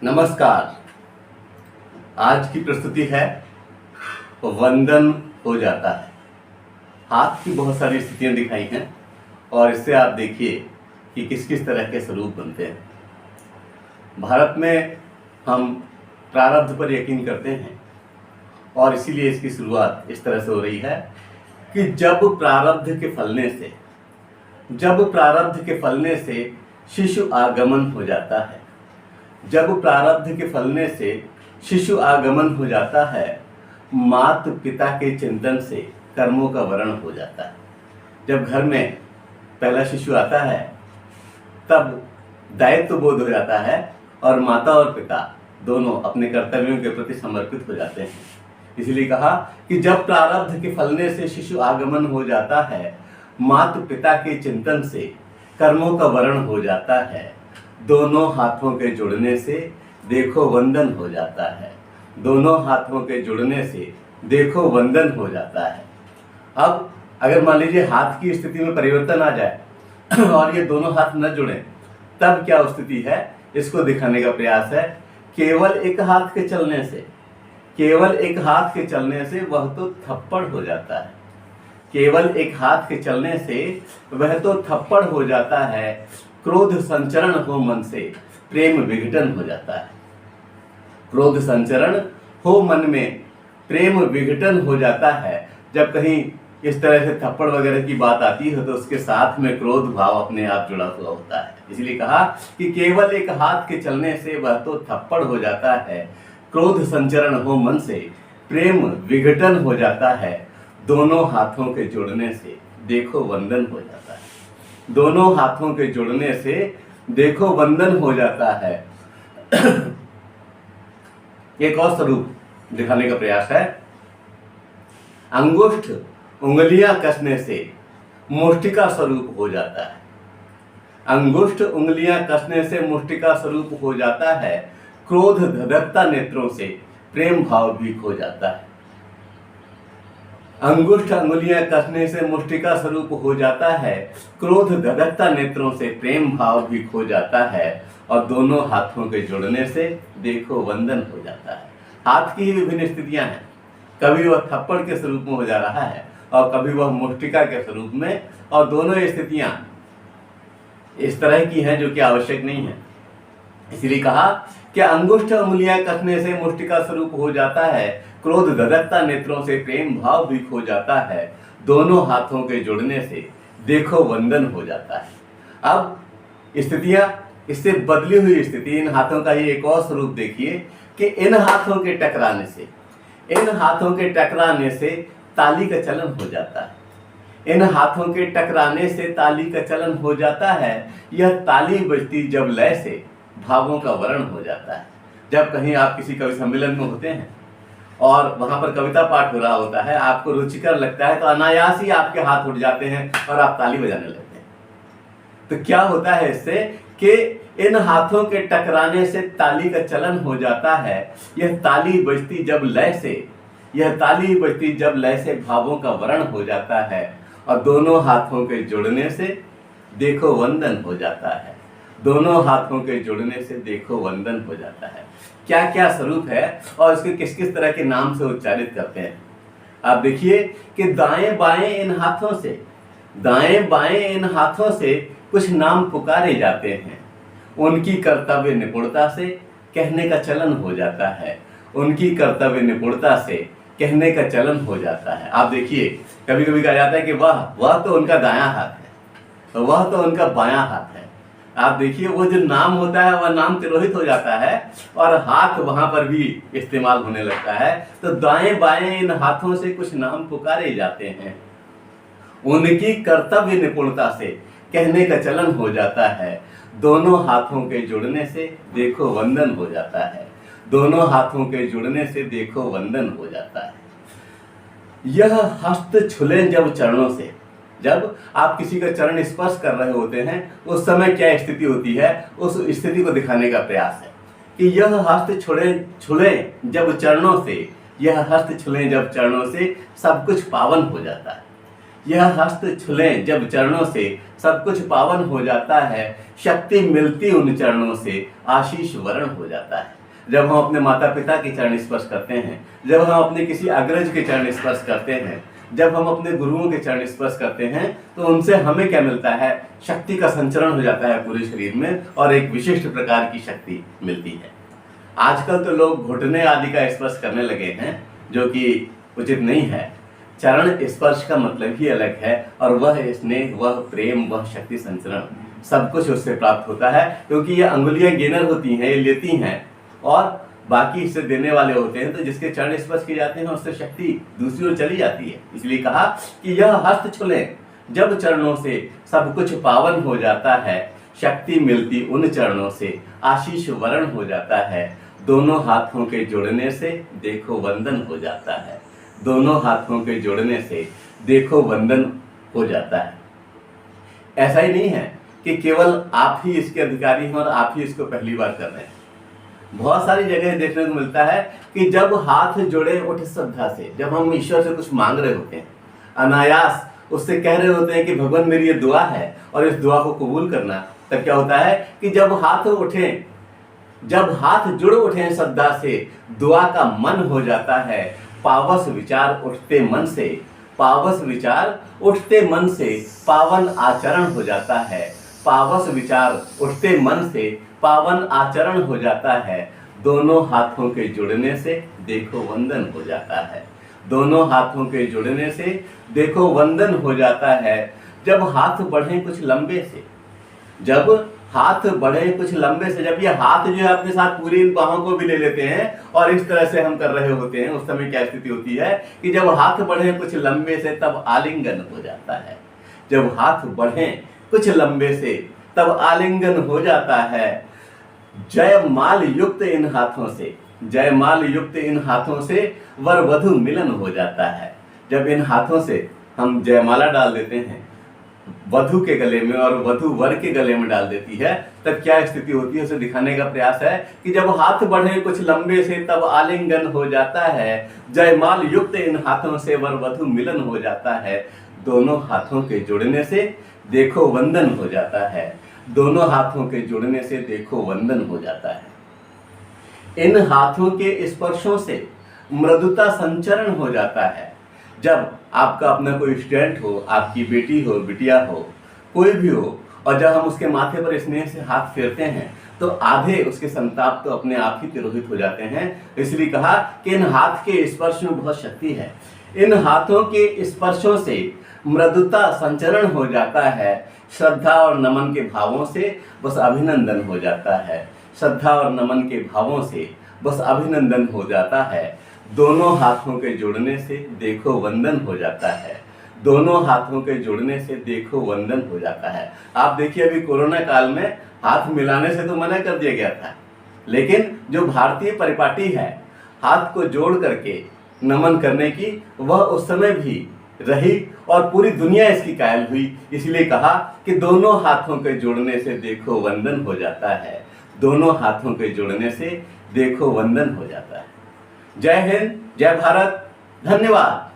नमस्कार। आज की प्रस्तुति है वंदन हो जाता है। हाथ की बहुत सारी स्थितियां दिखाई हैं और इससे आप देखिए कि किस किस तरह के स्वरूप बनते हैं। भारत में हम प्रारब्ध पर यकीन करते हैं और इसीलिए इसकी शुरुआत इस तरह से हो रही है कि जब प्रारब्ध के फलने से शिशु आगमन हो जाता है, जब प्रारब्ध के फलने से शिशु आगमन हो जाता है, माता पिता के चिंतन से कर्मों का वरण हो जाता है। जब घर में पहला शिशु आता है तब दायित्व बोध हो जाता है और माता और पिता दोनों अपने कर्तव्यों के प्रति समर्पित हो जाते हैं। इसलिए कहा कि जब प्रारब्ध के फलने से शिशु आगमन हो जाता है, माता पिता के चिंतन से कर्मों का वरण हो जाता है, दोनों हाथों के जुड़ने से देखो वंदन हो जाता है, दोनों हाथों के जुड़ने से देखो वंदन हो जाता है। अब अगर मान लीजिए हाथ की स्थिति में परिवर्तन आ जाए और ये दोनों हाथ न जुड़े, तब क्या स्थिति है, इसको दिखाने का प्रयास है। केवल एक हाथ के चलने से वह तो थप्पड़ हो जाता है, केवल एक हाथ के चलने से वह तो थप्पड़ हो जाता है। क्रोध संचरण हो मन से प्रेम विघटन हो जाता है, क्रोध संचरण हो मन में प्रेम विघटन हो जाता है। जब कहीं इस तरह से थप्पड़ वगैरह की बात आती है तो उसके साथ में क्रोध भाव अपने आप जुड़ा हुआ होता है। इसलिए कहा कि केवल एक हाथ के चलने से वह तो थप्पड़ हो जाता है, क्रोध संचरण हो मन से प्रेम विघटन हो जाता है, दोनों हाथों के जुड़ने से देखो वंदन हो जाता है, दोनों हाथों के जुड़ने से देखो वंदन हो जाता है। एक और स्वरूप दिखाने का प्रयास है। अंगुष्ठ उंगलियां कसने से मुष्टिका स्वरूप हो जाता है, अंगुष्ठ उंगलियां कसने से मुष्टिका स्वरूप हो जाता है। क्रोध धधकता नेत्रों से प्रेम भाव भी खो जाता है, अंगुष्ठ अंगुलियां कसने से मुष्टिका स्वरूप हो जाता है, क्रोध धधकता नेत्रों से प्रेम भाव भी खो जाता है और दोनों हाथों के जुड़ने से देखो वंदन हो जाता है। हाथ की ही विभिन्न स्थितियां हैं, कभी वह थप्पड़ के स्वरूप में हो जा रहा है और कभी वह मुष्टिका के स्वरूप में, और दोनों स्थितियां इस तरह की हैं जो कि आवश्यक नहीं है। इसलिए कहा कि अंगुष्ठ उंगलियां कसने से मुष्टिका स्वरूप हो जाता है, क्रोध धधकता नेत्रों से प्रेम भाव भी खो जाता है, दोनों हाथों के जुड़ने से देखो वंदन हो जाता है। अब स्थितियां, इससे बदली हुई स्थिति, इन हाथों का ही एक और स्वरूप देखिए कि इन हाथों के टकराने से ताली का चलन हो जाता है, इन हाथों के टकराने से ताली का चलन हो जाता है। यह ताली बजती जब लय से भावों का वरण हो जाता है। जब कहीं आप किसी कवि सम्मेलन में होते हैं और वहां पर कविता पाठ हो रहा होता है, आपको रुचिकर लगता है तो अनायास ही आपके हाथ उठ जाते हैं और आप ताली बजाने लगते हैं। तो क्या होता है इससे कि इन हाथों के टकराने से ताली का चलन हो जाता है। यह ताली बजती जब लय से भावों का वरण हो जाता है और दोनों हाथों के जुड़ने से देखो वंदन हो जाता है, दोनों हाथों के जुड़ने से देखो वंदन हो जाता है। क्या क्या स्वरूप है और इसके किस किस तरह के नाम से उच्चारित करते हैं। आप देखिए कि दाएं बाएं इन हाथों से कुछ नाम पुकारे जाते हैं, उनकी कर्तव्य निपुणता से कहने का चलन हो जाता है, उनकी कर्तव्य निपुणता से कहने का चलन हो जाता है। आप देखिए कभी कभी कहा जाता है कि वह तो उनका दायां हाथ है, वह तो उनका बायां हाथ है। आप देखिए वो जो नाम होता है वह नाम तिरोहित हो जाता है और हाथ वहां पर भी इस्तेमाल होने लगता है। तो दाएं बाएं इन हाथों से कुछ नाम पुकारे जाते हैं, उनकी कर्तव्य निपुणता से कहने का चलन हो जाता है, दोनों हाथों के जुड़ने से देखो वंदन हो जाता है, दोनों हाथों के जुड़ने से देखो वंदन हो जाता है। यह हस्त छुले जब चरणों से, जब आप किसी का चरण स्पर्श कर रहे होते हैं उस समय क्या स्थिति होती है, उस स्थिति को दिखाने का प्रयास है कि यह हस्त छुले जब चरणों से, यह हस्त छुले जब चरणों से सब कुछ पावन हो जाता है। यह हस्त छुलें जब चरणों से, सब कुछ पावन हो जाता है। शक्ति मिलती उन चरणों से, आशीष वरण हो जाता है। जब हम अपने माता पिता के चरण स्पर्श करते हैं, जब हम अपने किसी अग्रज के चरण स्पर्श करते हैं, जब हम अपने गुरुओं के चरण स्पर्श करते हैं, तो उनसे हमें क्या मिलता है? शक्ति का संचरण हो जाता है पूरे शरीर में और एक विशिष्ट प्रकार की शक्ति मिलती है। आजकल तो लोग घुटने आदि का स्पर्श करने लगे हैं, जो कि उचित नहीं है। चरण स्पर्श का मतलब ही अलग है और वह स्नेह, वह प्रेम, वह शक्ति संचरण सब कुछ उससे प्राप्त होता है, क्योंकि ये अंगुलियां गेनर होती हैं, ये लेती हैं और बाकी इसे देने वाले होते हैं। तो जिसके चरण स्पर्श किए जाते हैं उससे शक्ति दूसरी ओर चली जाती है। इसलिए कहा कि यह हस्त छुलें जब चरणों से, सब कुछ पावन हो जाता है। शक्ति मिलती उन चरणों से, आशीष वरण हो जाता है। दोनों हाथों के जोड़ने से देखो वंदन हो जाता है। दोनों हाथों के जोड़ने से देखो वंदन हो जाता है। ऐसा ही नहीं है कि केवल आप ही इसके अधिकारी हैं और आप ही इसको पहली बार कर रहे हैं। बहुत सारी जगह देखने को मिलता है कि जब हाथ जोड़े उठ श्रद्धा से, जब हम ईश्वर से कुछ मांग रहे होते हैं, अनायास उससे कह रहे होते हैं कि भगवान मेरी ये दुआ है और इस दुआ को कबूल करना, तब क्या होता है कि जब हाथ उठे, जब हाथ जुड़ उठे श्रद्धा से, दुआ का मन हो जाता है। पावस विचार उठते मन से, पावस विचार उठते मन से, पावन आचरण हो जाता है। पावस विचार उठते मन से, पावन आचरण हो जाता है। दोनों हाथों के जुड़ने से देखो वंदन हो जाता है। दोनों हाथों के जुड़ने से देखो वंदन हो जाता है। जब हाथ बढ़े कुछ लंबे से, जब हाथ बढ़े कुछ लंबे से, जब ये हाथ जो है अपने साथ पूरी बाहों को भी ले लेते हैं और इस तरह से हम कर रहे होते हैं, उस समय क्या स्थिति होती है कि जब हाथ बढ़े कुछ लंबे से तब आलिंगन हो जाता है। जब हाथ बढ़े कुछ लंबे से तब आलिंगन हो जाता है। जयमाल युक्त इन हाथों से, जयमाल युक्त इन हाथों से वर वधु मिलन हो जाता है। जब इन हाथों से हम जयमाला डाल देते हैं वधु के गले में और वधु वर के गले में डाल देती है, तब क्या स्थिति होती है उसे दिखाने का प्रयास है कि जब हाथ बढ़े कुछ लंबे से तब आलिंगन हो जाता है। जयमाल युक्त इन हाथों से वर वधु मिलन हो जाता है। दोनों हाथों के जुड़ने से देखो वंदन हो जाता है। दोनों हाथों के जुड़ने से देखो वंदन हो जाता है। इन हाथों के स्पर्शों से मृदुता संचरण हो जाता है। जब आपका अपना कोई स्टूडेंट हो, आपकी बेटी हो, बिटिया हो, कोई भी हो, और जब हम उसके माथे पर स्नेह से हाथ फेरते हैं तो आधे उसके संताप तो अपने आप ही तिरोहित हो जाते हैं। इसलिए कहा कि इन हाथ के स्पर्श में बहुत शक्ति है। इन हाथों के स्पर्शों से मृदुता संचरण हो जाता है। श्रद्धा और नमन के भावों से बस अभिनंदन हो जाता है। श्रद्धा और नमन के भावों से बस अभिनंदन हो जाता है। दोनों हाथों के जुड़ने से देखो वंदन हो जाता है। दोनों हाथों के जुड़ने से देखो वंदन हो जाता है। आप देखिए अभी कोरोना काल में हाथ मिलाने से तो मना कर दिया गया था, लेकिन जो भारतीय परिपाटी है हाथ को जोड़ करके नमन करने की, वह उस समय भी रही और पूरी दुनिया इसकी कायल हुई। इसलिए कहा कि दोनों हाथों के जुड़ने से देखो वंदन हो जाता है। दोनों हाथों के जुड़ने से देखो वंदन हो जाता है। जय हिंद, जय भारत, धन्यवाद।